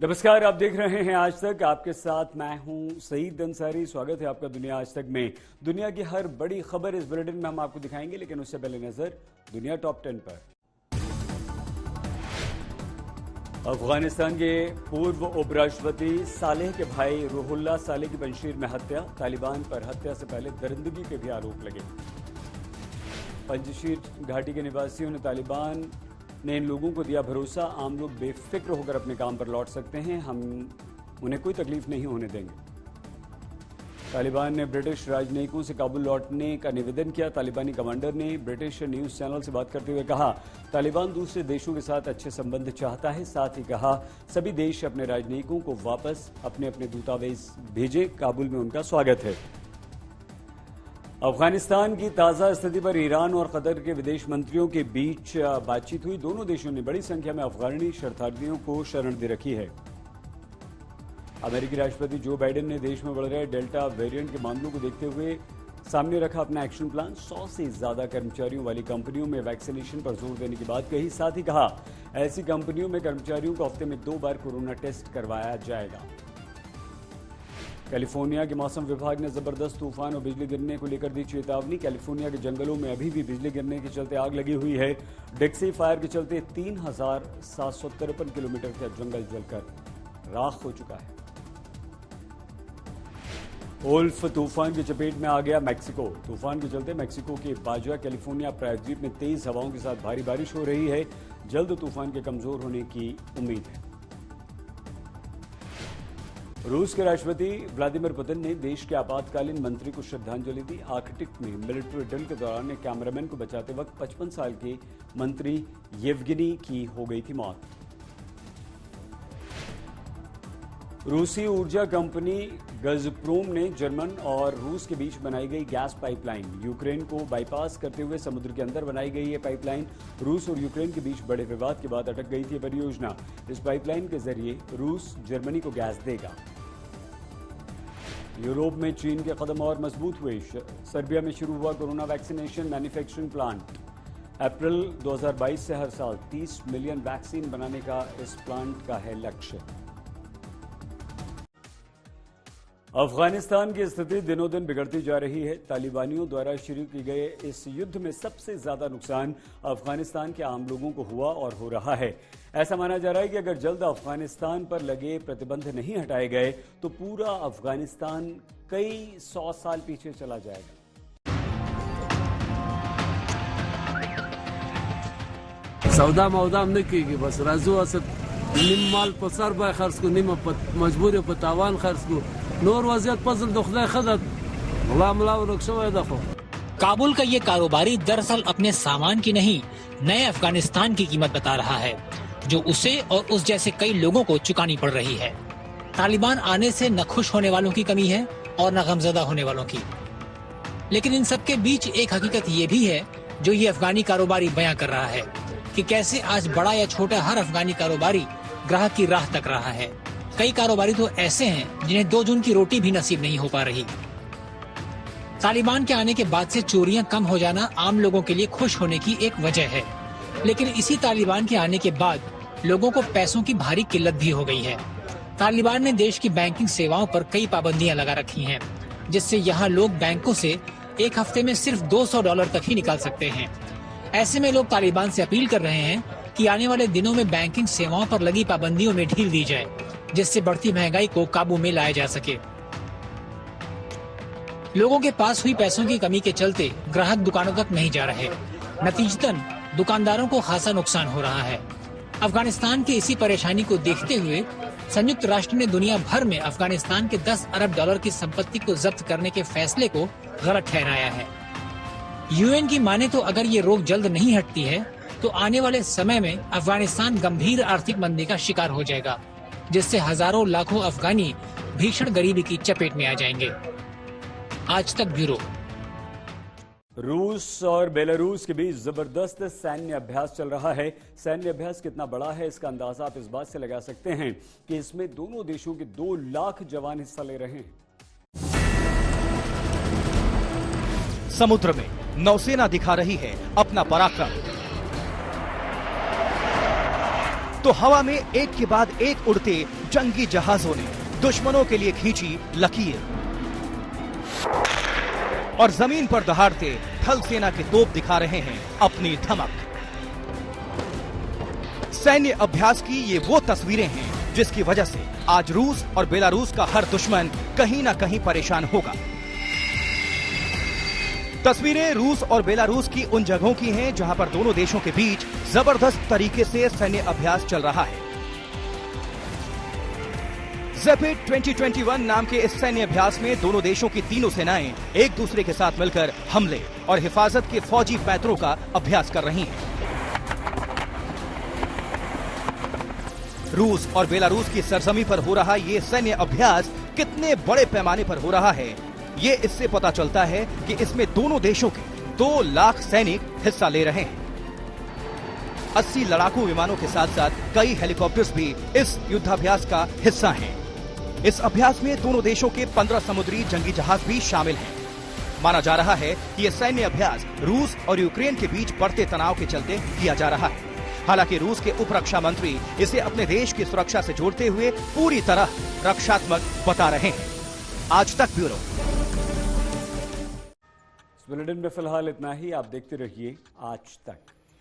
नमस्कार, आप देख रहे हैं आज तक। आपके साथ मैं हूं सईद अंसारी। स्वागत है आपका दुनिया आज तक में। दुनिया की हर बड़ी खबर इस बुलेटिन में हम आपको दिखाएंगे, लेकिन उससे पहले नजर दुनिया टॉप 10 पर। अफगानिस्तान के पूर्व उपराष्ट्रपति सालेह के भाई रूहुल्लाह सालेह की पंजशीर में हत्या। तालिबान पर हत्या से पहले दरिंदगी के भी आरोप लगे। पंजशीर घाटी के निवासियों ने तालिबान ने इन लोगों को दिया भरोसा, आम लोग बेफिक्र होकर अपने काम पर लौट सकते हैं, हम उन्हें कोई तकलीफ नहीं होने देंगे। तालिबान ने ब्रिटिश राजनयिकों से काबुल लौटने का निवेदन किया। तालिबानी कमांडर ने ब्रिटिश न्यूज चैनल से बात करते हुए कहा, तालिबान दूसरे देशों के साथ अच्छे संबंध चाहता है। साथ ही कहा, सभी देश अपने राजनयिकों को वापस अपने अपने दूतावास भेजें, काबुल में उनका स्वागत है। अफगानिस्तान की ताज़ा स्थिति पर ईरान और कतर के विदेश मंत्रियों के बीच बातचीत हुई। दोनों देशों ने बड़ी संख्या में अफगानी शरणार्थियों को शरण दे रखी है। अमेरिकी राष्ट्रपति जो बाइडेन ने देश में बढ़ रहे डेल्टा वेरिएंट के मामलों को देखते हुए सामने रखा अपना एक्शन प्लान। 100 से ज्यादा कर्मचारियों वाली कंपनियों में वैक्सीनेशन पर जोर देने की बात कही। साथ ही कहा, ऐसी कंपनियों में कर्मचारियों को हफ्ते में 2 बार कोरोना टेस्ट करवाया जाएगा। कैलिफोर्निया के मौसम विभाग ने जबरदस्त तूफान और बिजली गिरने को लेकर दी चेतावनी। कैलिफोर्निया के जंगलों में अभी भी बिजली गिरने के चलते आग लगी हुई है। डिक्सी फायर के चलते 3753 किलोमीटर का जंगल जलकर राख हो चुका है। ओल्फ तूफान की चपेट में आ गया मैक्सिको। तूफान के चलते मैक्सिको के बाजा कैलिफोर्निया प्रायद्वीप में तेज हवाओं के साथ भारी बारिश हो रही है। जल्द तूफान के कमजोर होने की उम्मीद है। रूस के राष्ट्रपति व्लादिमीर पुतिन ने देश के आपातकालीन मंत्री को श्रद्धांजलि दी। आर्कटिक में मिलिट्री ड्रिल के दौरान एक कैमरामैन को बचाते वक्त 55 साल के मंत्री येवगेनी की हो गई थी मौत। रूसी ऊर्जा कंपनी गज़प्रोम ने जर्मन और रूस के बीच बनाई गई गैस पाइपलाइन यूक्रेन को बाईपास करते हुए समुद्र के अंदर बनाई गई ये पाइपलाइन रूस और यूक्रेन के बीच बड़े विवाद के बाद अटक गई थी परियोजना। इस पाइपलाइन के जरिए रूस जर्मनी को गैस देगा। यूरोप में चीन के कदम और मजबूत हुए। सर्बिया में शुरू हुआ कोरोना वैक्सीनेशन मैन्युफैक्चरिंग प्लांट। अप्रैल 2022 से हर साल 30 मिलियन वैक्सीन बनाने का इस प्लांट का है लक्ष्य। अफगानिस्तान की स्थिति दिनों दिन बिगड़ती जा रही है। तालिबानियों द्वारा शुरू की गए इस युद्ध में सबसे ज्यादा नुकसान अफगानिस्तान के आम लोगों को हुआ और हो रहा है। ऐसा माना जा रहा है कि अगर जल्द अफगानिस्तान पर लगे प्रतिबंध नहीं हटाए गए तो पूरा अफगानिस्तान कई 100 साल पीछे चला जाएगा। सौदा मौदा नहीं की बस राजू असद निम माल पसर बाय खर्च को निम मजबूर पे तावान खर्च को नूर वजियत पजल दुखला खदत अल्लाह मलाव रक्षो देखो। काबुल का ये कारोबारी दरअसल अपने सामान की नहीं, नए अफगानिस्तान की कीमत बता रहा है, जो उसे और उस जैसे कई लोगों को चुकानी पड़ रही है। तालिबान आने से न खुश होने वालों की कमी है और न गमजदा होने वालों की। लेकिन इन सबके बीच एक हकीकत ये भी है जो ये अफगानी कारोबारी बयां कर रहा है कि कैसे आज बड़ा या छोटा हर अफगानी कारोबारी ग्राहक की राह तक रहा है। कई कारोबारी तो ऐसे हैं जिन्हें 2 जून की रोटी भी नसीब नहीं हो पा रही। तालिबान के आने के बाद से चोरियां कम हो जाना आम लोगों के लिए खुश होने की एक वजह है, लेकिन इसी तालिबान के आने के बाद लोगों को पैसों की भारी किल्लत भी हो गई है। तालिबान ने देश की बैंकिंग सेवाओं पर कई पाबंदियां लगा रखी हैं, जिससे यहाँ लोग बैंकों से एक हफ्ते में सिर्फ $200 तक ही निकाल सकते हैं। ऐसे में लोग तालिबान से अपील कर रहे हैं कि आने वाले दिनों में बैंकिंग सेवाओं पर लगी पाबंदियों में ढील दी जाए, जिससे बढ़ती महंगाई को काबू में लाया जा सके। लोगों के पास हुई पैसों की कमी के चलते ग्राहक दुकानों तक नहीं जा रहे। नतीजतन दुकानदारों को खासा नुकसान हो रहा है। अफगानिस्तान की इसी परेशानी को देखते हुए संयुक्त राष्ट्र ने दुनिया भर में अफगानिस्तान के $10 अरब की संपत्ति को जब्त करने के फैसले को गलत ठहराया है। यूएन की माने तो अगर ये रोक जल्द नहीं हटती है तो आने वाले समय में अफगानिस्तान गंभीर आर्थिक मंदी का शिकार हो जाएगा, जिससे हजारों लाखों अफगानी भीषण गरीबी की चपेट में आ जाएंगे। आज तक ब्यूरो। रूस और बेलारूस के बीच जबरदस्त सैन्य अभ्यास चल रहा है। सैन्य अभ्यास कितना बड़ा है इसका अंदाजा आप इस बात से लगा सकते हैं कि इसमें दोनों देशों के 2 लाख जवान हिस्सा ले रहे हैं। समुद्र में नौसेना दिखा रही है अपना पराक्रम। तो हवा में एक के बाद एक उड़ते जंगी जहाजों ने दुश्मनों के लिए खींची लकीर और जमीन पर दहाड़ते थल सेना के तोप दिखा रहे हैं अपनी धमक। सैन्य अभ्यास की ये वो तस्वीरें हैं जिसकी वजह से आज रूस और बेलारूस का हर दुश्मन कहीं ना कहीं परेशान होगा। तस्वीरें रूस और बेलारूस की उन जगहों की हैं जहां पर दोनों देशों के बीच जबरदस्त तरीके से सैन्य अभ्यास चल रहा है। ज़ेपिड 2021 नाम के इस सैन्य अभ्यास में दोनों देशों की तीनों सेनाएं एक दूसरे के साथ मिलकर हमले और हिफाजत के फौजी पैंतरों का अभ्यास कर रही हैं। रूस और बेलारूस की सरजमी पर हो रहा ये सैन्य अभ्यास कितने बड़े पैमाने पर हो रहा है, ये इससे पता चलता है कि इसमें दोनों देशों के 2 लाख सैनिक हिस्सा ले रहे हैं। 80 लड़ाकू विमानों के साथ साथ कई हेलीकॉप्टर्स भी इस युद्धाभ्यास का हिस्सा हैं। इस अभ्यास में दोनों देशों के 15 समुद्री जंगी जहाज भी शामिल हैं। माना जा रहा है कि यह सैन्य अभ्यास रूस और यूक्रेन के बीच बढ़ते तनाव के चलते किया जा रहा है। हालांकि रूस के उप रक्षा मंत्री इसे अपने देश की सुरक्षा से जोड़ते हुए पूरी तरह रक्षात्मक बता रहे हैं। आज तक ब्यूरो। बुलेटिन में फिलहाल इतना ही। आप देखते रहिए आज तक।